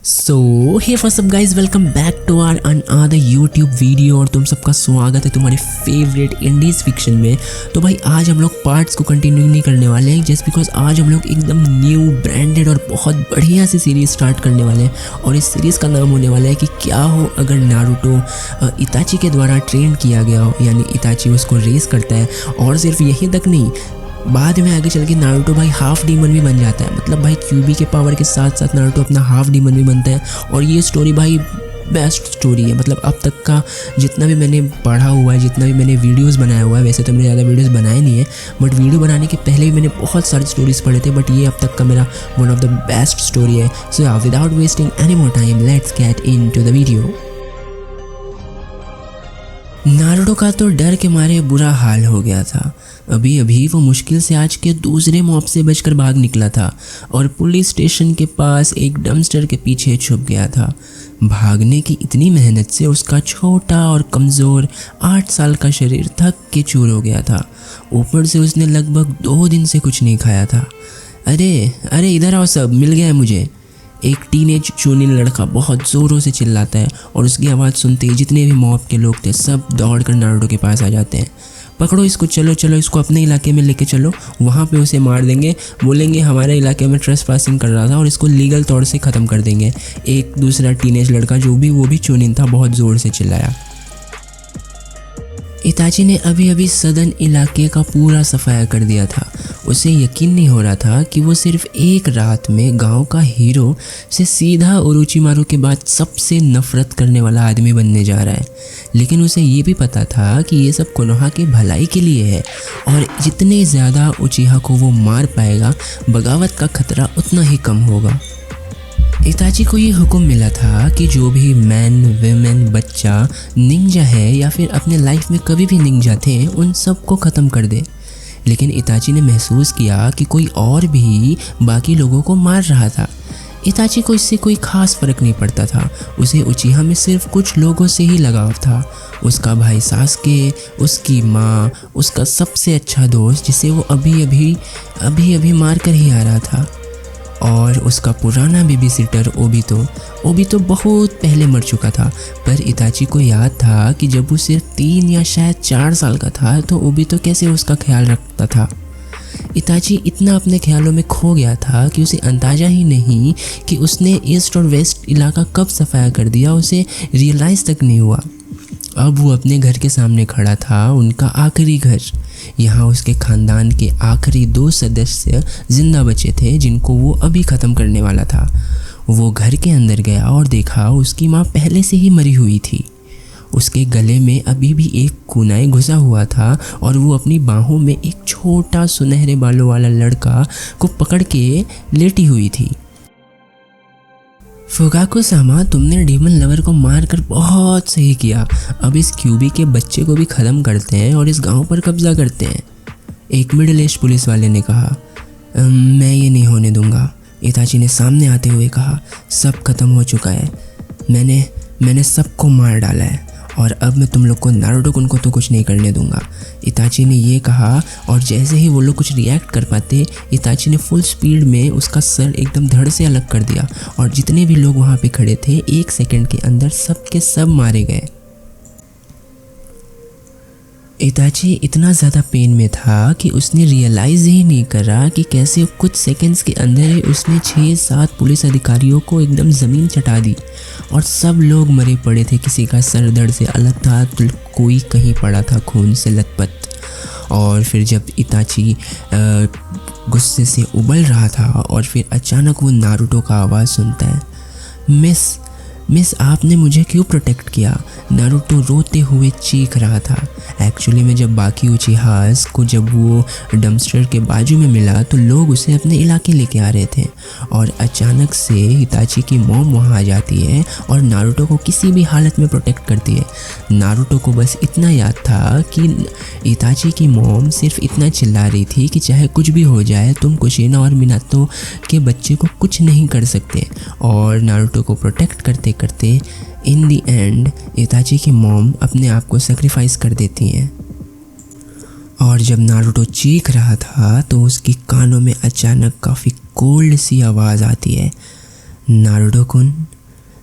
So hey what's up guys, welcome back to our another YouTube video. और तुम सबका स्वागत है तुम्हारे फेवरेट इंडीज फिक्शन में। तो भाई आज हम लोग पार्ट्स को कंटिन्यू नहीं करने वाले हैं, जस्ट बिकॉज आज हम लोग एकदम न्यू ब्रांडेड और बहुत बढ़िया सी सीरीज़ स्टार्ट करने वाले हैं। और इस सीरीज़ का नाम होने वाला है कि क्या हो अगर नारुतो इताची के द्वारा ट्रेन किया गया हो, यानी इताची उसको रेस करता है। और सिर्फ यहीं तक नहीं, बाद में आगे चल के नारुतो भाई हाफ डीमन भी बन जाता है। मतलब भाई क्यूबी के पावर के साथ साथ नारुतो अपना हाफ डीमन भी बनता है। और ये स्टोरी भाई बेस्ट स्टोरी है। मतलब अब तक का जितना भी मैंने पढ़ा हुआ है, जितना भी मैंने वीडियोस बनाया हुआ है, वैसे तो मैंने ज़्यादा वीडियोस बनाए नहीं है, बट वीडियो बनाने के पहले भी मैंने बहुत सारे स्टोरीज पढ़े थे, बट ये अब तक का मेरा one of the best story है। So without wasting any more time, let's get into the video. Naruto का तो डर के मारे बुरा हाल हो गया था। अभी अभी वो मुश्किल से आज के दूसरे मॉब से बचकर भाग निकला था और पुलिस स्टेशन के पास एक डंपस्टर के पीछे छुप गया था। भागने की इतनी मेहनत से उसका छोटा और कमज़ोर 8 साल का शरीर थक के चूर हो गया था। ऊपर से उसने लगभग 2 दिन से कुछ नहीं खाया था। अरे इधर आओ सब, मिल गया है मुझे। एक टीनेज चूनिल लड़का बहुत ज़ोरों से चिल्लाता है और उसकी आवाज़ सुनते ही जितने भी मॉब के लोग थे सब दौड़कर नारुतो के पास आ जाते हैं। पकड़ो इसको, चलो इसको अपने इलाके में लेके चलो, वहाँ पे उसे मार देंगे, बोलेंगे हमारे इलाके में ट्रेसपासिंग कर रहा था, और इसको लीगल तौर से ख़त्म कर देंगे। एक दूसरा टीनेज लड़का वो भी चूनिल था, बहुत ज़ोर से चिल्लाया। इताची ने अभी अभी सदन इलाके का पूरा सफाया कर दिया था। उसे यकीन नहीं हो रहा था कि वो सिर्फ एक रात में गांव का हीरो से सीधा ओरोचिमारू के बाद सबसे नफरत करने वाला आदमी बनने जा रहा है। लेकिन उसे ये भी पता था कि ये सब कोनोहा के भलाई के लिए है, और जितने ज़्यादा उचिहा को वो मार पाएगा, बगावत का खतरा उतना ही कम होगा। इताची को ये हुक्म मिला था कि जो भी मैन, विमेन, बच्चा निंजा है या फिर अपने लाइफ में कभी भी निंजा थे, उन सबको ख़त्म कर दे। लेकिन इताची ने महसूस किया कि कोई और भी बाकी लोगों को मार रहा था। इताची को इससे कोई ख़ास फ़र्क नहीं पड़ता था। उसे उचिहा में सिर्फ कुछ लोगों से ही लगाव था। उसका भाई सासके, उसकी माँ, उसका सबसे अच्छा दोस्त जिसे वो अभी मार कर ही आ रहा था, और उसका पुराना बेबी सिटर ओबितो बहुत पहले मर चुका था। पर इताची को याद था कि जब वो सिर्फ 3 या शायद 4 साल का था तो ओबितो कैसे उसका ख्याल रखता था। इताची इतना अपने ख्यालों में खो गया था कि उसे अंदाज़ा ही नहीं कि उसने ईस्ट और वेस्ट इलाका कब सफाया कर दिया, उसे रियलाइज़ तक नहीं हुआ। अब वो अपने घर के सामने खड़ा था, उनका आखिरी घर। यहाँ उसके ख़ानदान के आखिरी 2 सदस्य जिंदा बचे थे जिनको वो अभी ख़त्म करने वाला था। वो घर के अंदर गया और देखा उसकी माँ पहले से ही मरी हुई थी। उसके गले में अभी भी एक कुनाई घुसा हुआ था और वो अपनी बाहों में एक छोटा सुनहरे बालों वाला लड़का को पकड़ के लेटी हुई थी। फुगाको-सामा, तुमने डीमन लवर को मारकर बहुत सही किया। अब इस क्यूबी के बच्चे को भी ख़त्म करते हैं और इस गांव पर कब्जा करते हैं, एक मिडिल एज पुलिस वाले ने कहा। मैं ये नहीं होने दूंगा, इताची ने सामने आते हुए कहा। सब खत्म हो चुका है, मैंने सबको मार डाला है, और अब मैं तुम लोग को, नारुतो को तो कुछ नहीं करने दूंगा, इताची ने ये कहा। और जैसे ही वो लोग कुछ रिएक्ट कर पाते, इताची ने फुल स्पीड में उसका सर एकदम धड़ से अलग कर दिया, और जितने भी लोग वहाँ पे खड़े थे 1 सेकंड के अंदर सब के सब मारे गए। इताची इतना ज़्यादा पेन में था कि उसने रियलाइज़ ही नहीं करा कि कैसे कुछ सेकंड्स के अंदर ही उसने 6-7 पुलिस अधिकारियों को एकदम ज़मीन चटा दी, और सब लोग मरे पड़े थे। किसी का सर धड़ से अलग था तो कोई कहीं पड़ा था खून से लथपथ। और फिर जब इताची गुस्से से उबल रहा था और फिर अचानक वो नारुतो का आवाज़ सुनता है, मिस आपने मुझे क्यों प्रोटेक्ट किया? नारुतो रोते हुए चीख रहा था। एक्चुअली में जब बाकी उचिहास को जब वो डंपस्टर के बाजू में मिला तो लोग उसे अपने इलाके लेके आ रहे थे, और अचानक से इताची की मॉम वहाँ आ जाती है और नारुतो को किसी भी हालत में प्रोटेक्ट करती है। नारुतो को बस इतना याद था कि इताची की मॉम सिर्फ इतना चिल्ला रही थी कि चाहे कुछ भी हो जाए, तुम कुशिना और मिनातो के बच्चे को कुछ नहीं कर सकते। और नारुतो को प्रोटेक्ट करते करते इन दी एंड इताची की मॉम अपने आप को सेक्रीफाइस कर देती हैं। और जब नारुतो चीख रहा था तो उसकी कानों में अचानक काफ़ी कोल्ड सी आवाज़ आती है, नारुतो कुन,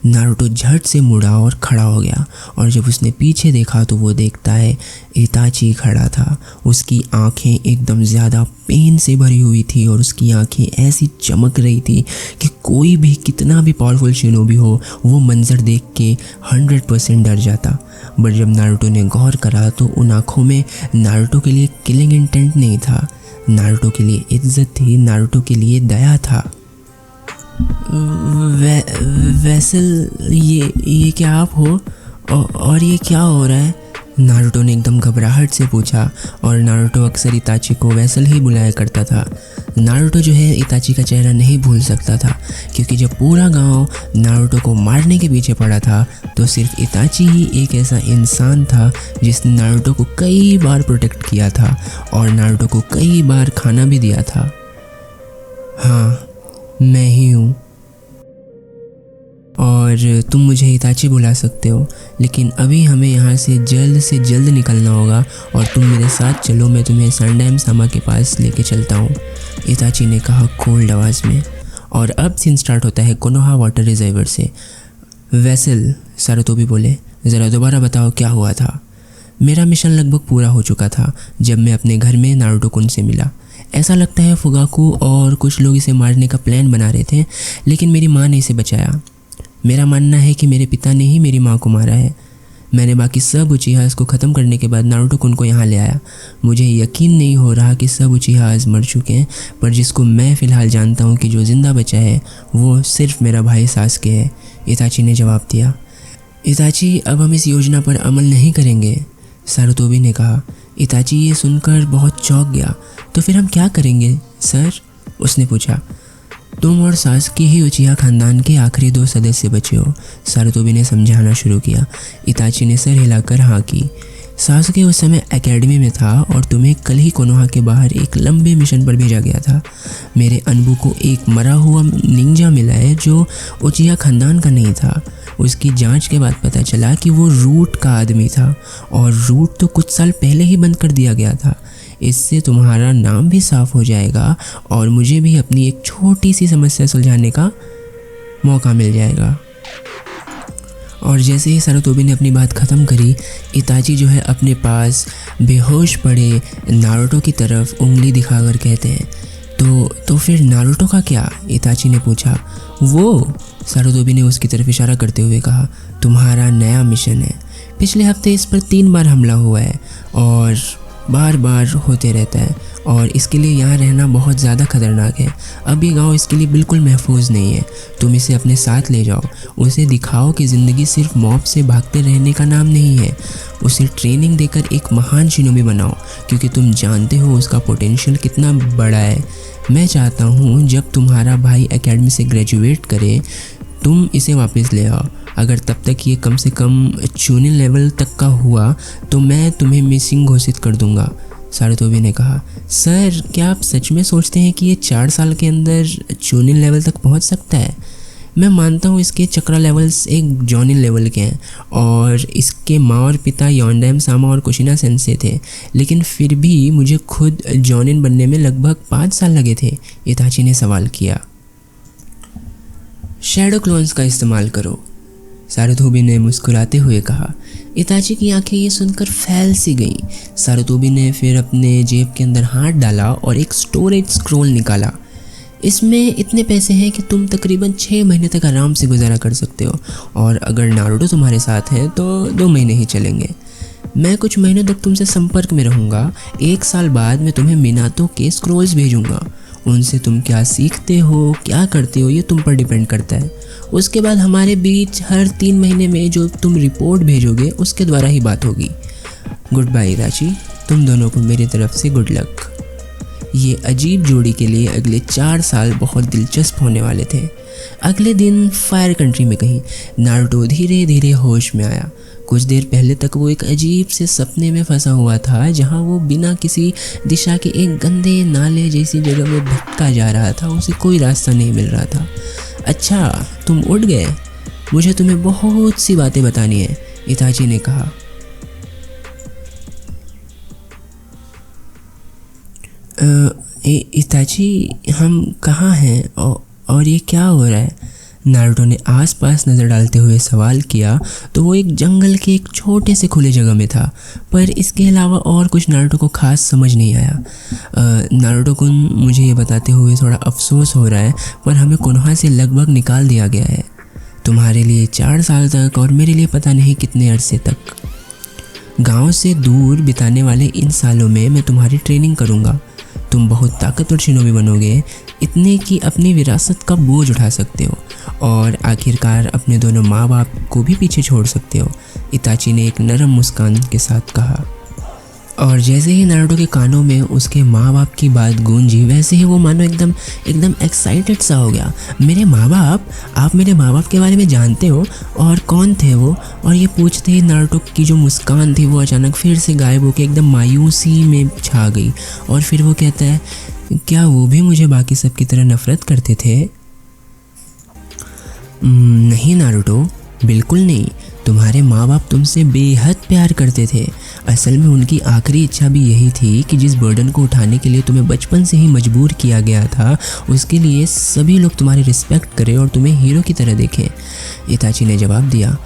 नारुतो झट से मुड़ा और खड़ा हो गया, और जब उसने पीछे देखा तो वो देखता है इताची खड़ा था। उसकी आंखें एकदम ज़्यादा पेन से भरी हुई थी और उसकी आंखें ऐसी चमक रही थी कि कोई भी कितना भी पावरफुल शिनोबी हो वो मंजर देख के 100% डर जाता। बट जब नारुतो ने गौर करा तो उन आँखों में नारुतो के लिए किलिंग इंटेंट नहीं था, नारुतो के लिए इज्जत थी, नारुतो के लिए दया था। वेसल, ये क्या आप हो और ये क्या हो रहा है? नारुतो ने एकदम घबराहट से पूछा, और नारुतो अक्सर इताची को वेसल ही बुलाया करता था। नारुतो जो है इताची का चेहरा नहीं भूल सकता था, क्योंकि जब पूरा गांव नारुतो को मारने के पीछे पड़ा था तो सिर्फ इताची ही एक ऐसा इंसान था जिसने नारुतो को कई बार प्रोटेक्ट किया था और नारुतो को कई बार खाना भी दिया था। हाँ, मैं ही हूँ, और तुम मुझे इताची बुला सकते हो, लेकिन अभी हमें यहाँ से जल्द निकलना होगा और तुम मेरे साथ चलो, मैं तुम्हें सनडैम सामा के पास लेके चलता हूँ, इताची ने कहा कोल्ड आवाज़ में। और अब सीन स्टार्ट होता है कोनोहा वाटर रिजर्वर से। वेसल, सारुतोबी बोले, ज़रा दोबारा बताओ क्या हुआ था? मेरा मिशन लगभग पूरा हो चुका था जब मैं अपने घर में नारुतो कुन से मिला। ऐसा लगता है फुगाकू और कुछ लोग इसे मारने का प्लान बना रहे थे, लेकिन मेरी माँ ने इसे बचाया। मेरा मानना है कि मेरे पिता ने ही मेरी माँ को मारा है। मैंने बाकी सब उचिहास को ख़त्म करने के बाद नारुतो कुन को यहाँ ले आया। मुझे यकीन नहीं हो रहा कि सब उचिहास मर चुके हैं, पर जिसको मैं फ़िलहाल जानता हूँ कि जो ज़िंदा बचा है वो सिर्फ मेरा भाई सासके है, इताची ने जवाब दिया। इताची, अब हम इस योजना पर अमल नहीं करेंगे, सारुतोबी ने कहा। इताची ये सुनकर बहुत चौंक गया। तो फिर हम क्या करेंगे सर? उसने पूछा। तुम और सासकी ही उचिहा खानदान के आखिरी 2 सदस्य बचे हो, सारुतोबी ने समझाना शुरू किया। इताची ने सर हिलाकर हाँ की। सासुके उस समय एकेडमी में था और तुम्हें कल ही कोनोहा के बाहर एक लंबे मिशन पर भेजा गया था। मेरे अनबू को एक मरा हुआ निंजा मिला है जो उचिहा खानदान का नहीं था। उसकी जांच के बाद पता चला कि वो रूट का आदमी था, और रूट तो कुछ साल पहले ही बंद कर दिया गया था। इससे तुम्हारा नाम भी साफ हो जाएगा और मुझे भी अपनी एक छोटी सी समस्या सुलझाने का मौका मिल जाएगा। और जैसे ही सारुतोबी ने अपनी बात ख़त्म करी, इताची जो है अपने पास बेहोश पड़े नारुतो की तरफ उंगली दिखाकर कहते हैं, तो फिर नारुतो का क्या? इताची ने पूछा। वो, सारुतोबी ने उसकी तरफ इशारा करते हुए कहा, तुम्हारा नया मिशन है। पिछले हफ्ते इस पर 3 बार हमला हुआ है और बार बार होते रहता है, और इसके लिए यहाँ रहना बहुत ज़्यादा खतरनाक है। अब ये गांव इसके लिए बिल्कुल महफूज नहीं है। तुम इसे अपने साथ ले जाओ, उसे दिखाओ कि ज़िंदगी सिर्फ मॉब से भागते रहने का नाम नहीं है। उसे ट्रेनिंग देकर एक महान शिनोबी बनाओ, क्योंकि तुम जानते हो उसका पोटेंशियल कितना बड़ा है। मैं चाहता हूँ जब तुम्हारा भाई एकेडमी से ग्रेजुएट करे तुम इसे वापस ले आओ। अगर तब तक ये कम से कम चूनिन लेवल तक का हुआ तो मैं तुम्हें मिसिंग घोषित कर दूंगा, सारुतोबी ने कहा। सर, क्या आप सच में सोचते हैं कि ये 4 साल के अंदर चूनिन लेवल तक पहुंच सकता है? मैं मानता हूँ इसके चक्रा लेवल्स एक जॉनिन लेवल के हैं और इसके माँ और पिता योंडैम सामा और कुशिना सेंसे थे, लेकिन फिर भी मुझे खुद जॉनिन बनने में लगभग 5 साल लगे थे, इताची ने सवाल किया। शैडो क्लोन्स का इस्तेमाल करो, सारुतोबी ने मुस्कुराते हुए कहा। इताची की आंखें ये सुनकर फैल सी गईं। सारुतोबी ने फिर अपने जेब के अंदर हाथ डाला और एक स्टोरेज स्क्रोल निकाला। इसमें इतने पैसे हैं कि तुम तकरीबन 6 महीने तक आराम से गुजारा कर सकते हो, और अगर नारुतो तुम्हारे साथ है तो 2 महीने ही चलेंगे। मैं कुछ महीनों तक तुमसे संपर्क में रहूँगा। 1 साल बाद मैं तुम्हें मिनातो के स्क्रोल्स भेजूँगा। उनसे तुम क्या सीखते हो, क्या करते हो, ये तुम पर डिपेंड करता है। उसके बाद हमारे बीच हर 3 महीने में जो तुम रिपोर्ट भेजोगे उसके द्वारा ही बात होगी। गुड बाय इताची, तुम दोनों को मेरी तरफ से गुड लक। ये अजीब जोड़ी के लिए अगले 4 साल बहुत दिलचस्प होने वाले थे। अगले दिन फायर कंट्री में कहीं नारुतो धीरे धीरे होश में आया। कुछ देर पहले तक वो एक अजीब से सपने में फंसा हुआ था, जहां वो बिना किसी दिशा के एक गंदे नाले जैसी जगह में भटका जा रहा था। उसे कोई रास्ता नहीं मिल रहा था। अच्छा, तुम उठ गए? मुझे तुम्हें बहुत सी बातें बतानी है, इताची ने कहा। इताची, हम कहाँ हैं और ये क्या हो रहा है? नारुतो ने आसपास नज़र डालते हुए सवाल किया तो वो एक जंगल के एक छोटे से खुले जगह में था, पर इसके अलावा और कुछ नारुतो को खास समझ नहीं आया। नारुतो कुन, मुझे ये बताते हुए थोड़ा अफसोस हो रहा है, पर हमें कोनोहा से लगभग निकाल दिया गया है, तुम्हारे लिए 4 साल तक और मेरे लिए पता नहीं कितने अरसे तक। गांव से दूर बिताने वाले इन सालों में मैं तुम्हारी ट्रेनिंग करूंगा। तुम बहुत ताकतवर शिनोबी बनोगे, इतने कि अपनी विरासत का बोझ उठा सकते हो और आखिरकार अपने दोनों माँ बाप को भी पीछे छोड़ सकते हो, इताची ने एक नरम मुस्कान के साथ कहा। और जैसे ही नारुतो के कानों में उसके माँ बाप की बात गूंजी, वैसे ही वो मानो एकदम एक्साइटेड सा हो गया। मेरे माँ बाप? आप मेरे माँ बाप के बारे में जानते हो? और कौन थे वो? और ये पूछते ही नारुतो की जो मुस्कान थी वो अचानक फिर से गायब होकर एकदम मायूसी में छा गई। और फिर वो कहता है, क्या वो भी मुझे बाकी सब की तरह नफरत करते थे? नहीं नारुतो, बिल्कुल नहीं। तुम्हारे माँ बाप तुमसे बेहद प्यार करते थे। असल में उनकी आखिरी इच्छा भी यही थी कि जिस बर्डन को उठाने के लिए तुम्हें बचपन से ही मजबूर किया गया था, उसके लिए सभी लोग तुम्हारी रिस्पेक्ट करें और तुम्हें हीरो की तरह देखें। इताची ने जवाब दिया,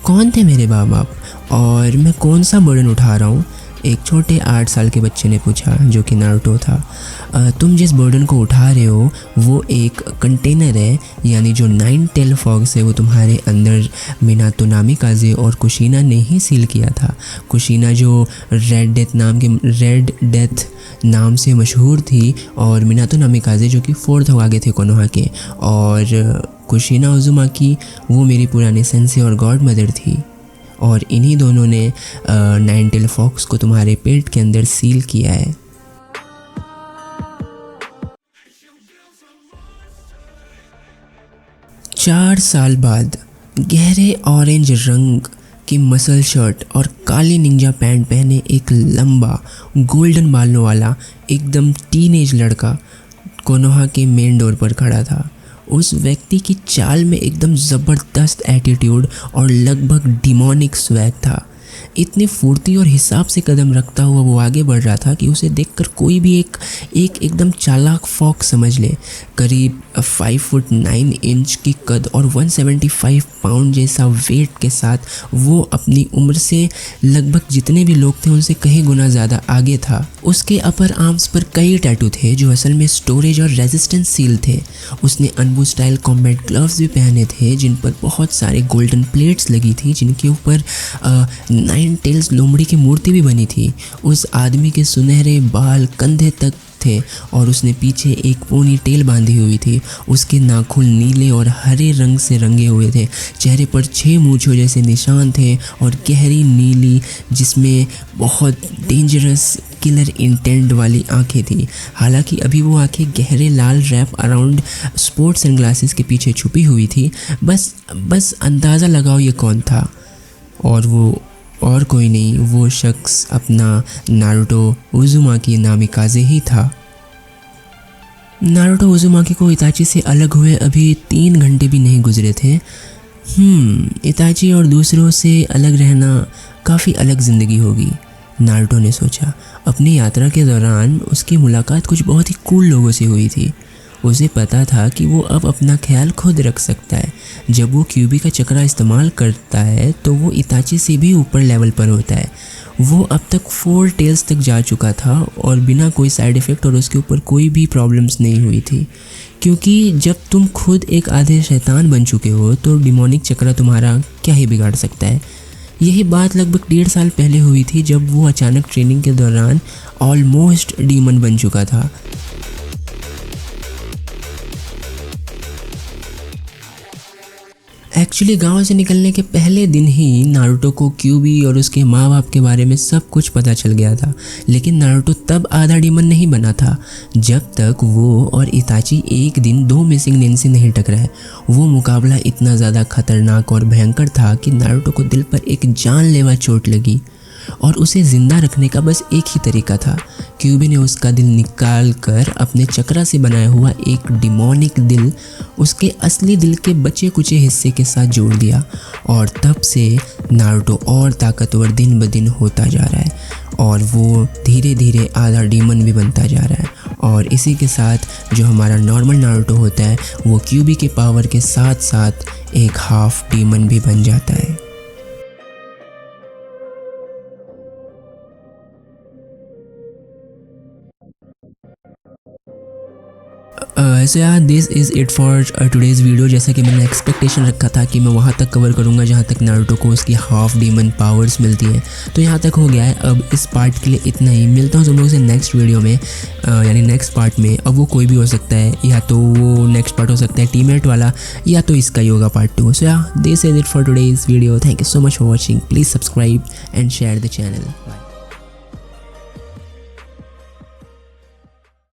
कौन थे मेरे माँ बाप और मैं कौन सा बर्डन उठा रहा हूँ? एक छोटे 8 साल के बच्चे ने पूछा, जो कि नारुतो था। तुम जिस बर्डन को उठा रहे हो वो एक कंटेनर है, यानी जो 9 टेल फॉक्स है वो तुम्हारे अंदर मिनातो नामिकाजे और कुशिना ने ही सील किया था। कुशिना जो रेड डेथ नाम से मशहूर थी और मिनातो नामिकाजे जो कि 4th होकागे थे कोनोहा के, और कुशिना उजुमाकी वो मेरी पुरानी सेंसे और गॉड मदर थी। और इन्हीं दोनों ने 9 टेल फॉक्स को तुम्हारे पेट के अंदर सील किया है। चार साल बाद गहरे ऑरेंज रंग की मसल शर्ट और काली निंजा पैंट पहने एक लंबा गोल्डन बालों वाला एकदम टीनेज लड़का कोनोहा के मेन डोर पर खड़ा था। उस व्यक्ति की चाल में एकदम ज़बरदस्त एटीट्यूड और लगभग डिमोनिक स्वैग था। इतनी फुर्ती और हिसाब से कदम रखता हुआ वो आगे बढ़ रहा था कि उसे देखकर कोई भी एकदम चालाक फॉक्स समझ ले। करीब 5 फुट 9 इंच की कद और 175 पाउंड जैसा वेट के साथ वो अपनी उम्र से लगभग जितने भी लोग थे उनसे कई गुना ज़्यादा आगे था। उसके अपर आर्म्स पर कई टैटू थे जो असल में स्टोरेज और रेजिस्टेंस सील थे। उसने अनबू स्टाइल कॉम्बैट ग्लव्स भी पहने थे जिन पर बहुत सारे गोल्डन प्लेट्स लगी थी, जिनके ऊपर 9 टेल्स लोमड़ी की मूर्ति भी बनी थी। उस आदमी के सुनहरे बाल कंधे तक थे और उसने पीछे एक पोनी टेल बांधी हुई थी। उसके नाखून नीले और हरे रंग से रंगे हुए थे। चेहरे पर 6 मूंछों जैसे निशान थे और गहरी नीली जिसमें बहुत डेंजरस किलर इंटेंट वाली आंखें थी। हालांकि अभी वो आंखें गहरे लाल रैप अराउंड स्पोर्ट्स सनग्लासेस के पीछे छुपी हुई थी। बस अंदाज़ा लगाओ ये कौन था। और वो और कोई नहीं, वो शख्स अपना नारुतो उजुमाकी नामिकाजे ही था। नारुतो उजुमाकी को इताची से अलग हुए अभी 3 घंटे भी नहीं गुजरे थे। इताची और दूसरों से अलग रहना काफ़ी अलग ज़िंदगी होगी, नारुतो ने सोचा। अपनी यात्रा के दौरान उसकी मुलाकात कुछ बहुत ही कूल लोगों से हुई थी। उसे पता था कि वो अब अपना ख्याल खुद रख सकता है। जब वो क्यूबी का चक्रा इस्तेमाल करता है तो वो इताची से भी ऊपर लेवल पर होता है। वो अब तक 4 टेल्स तक जा चुका था और बिना कोई साइड इफ़ेक्ट और उसके ऊपर कोई भी प्रॉब्लम्स नहीं हुई थी, क्योंकि जब तुम खुद एक आधे शैतान बन चुके हो तो डिमोनिक चक्रा तुम्हारा क्या ही बिगाड़ सकता है। यही बात लगभग 1.5 साल पहले हुई थी जब वो अचानक ट्रेनिंग के दौरान ऑलमोस्ट डीमन बन चुका था। एक्चुअली गांव से निकलने के पहले दिन ही नारुतो को क्यूबी और उसके माँ बाप के बारे में सब कुछ पता चल गया था। लेकिन नारुतो तब आधा डीमन नहीं बना था जब तक वो और इताची एक दिन 2 मिसिंग नींद से नहीं टकराए। वो मुकाबला इतना ज़्यादा खतरनाक और भयंकर था कि नारुतो को दिल पर एक जानलेवा चोट लगी और उसे ज़िंदा रखने का बस एक ही तरीका था। क्यूबी ने उसका दिल निकाल कर अपने चक्रा से बनाया हुआ एक डिमोनिक दिल उसके असली दिल के बचे कुचे हिस्से के साथ जोड़ दिया। और तब से नारुतो और ताकतवर दिन ब दिन होता जा रहा है और वो धीरे धीरे आधा डीमन भी बनता जा रहा है। और इसी के साथ जो हमारा नॉर्मल नारुतो होता है वो क्यूबी के पावर के साथ साथ एक हाफ डीमन भी बन जाता है। सो यार this is it for today's video. जैसा कि मैंने एक्सपेक्टेशन रखा था कि मैं वहाँ तक कवर करूँगा जहाँ तक नारुतो को उसकी हाफ डीमन पावर्स मिलती हैं, तो यहाँ तक हो गया है। अब इस पार्ट के लिए इतना ही। मिलता हूँ तुम लोगों से नेक्स्ट वीडियो में, यानी नेक्स्ट पार्ट में। अब वो कोई भी हो सकता है, या तो वो नेक्स्ट पार्ट हो सकता है टीममेट वाला, या तो इसका ही होगा पार्ट 2। सो यार this is it for today's video. Thank you so much for watching. Please subscribe and share the channel.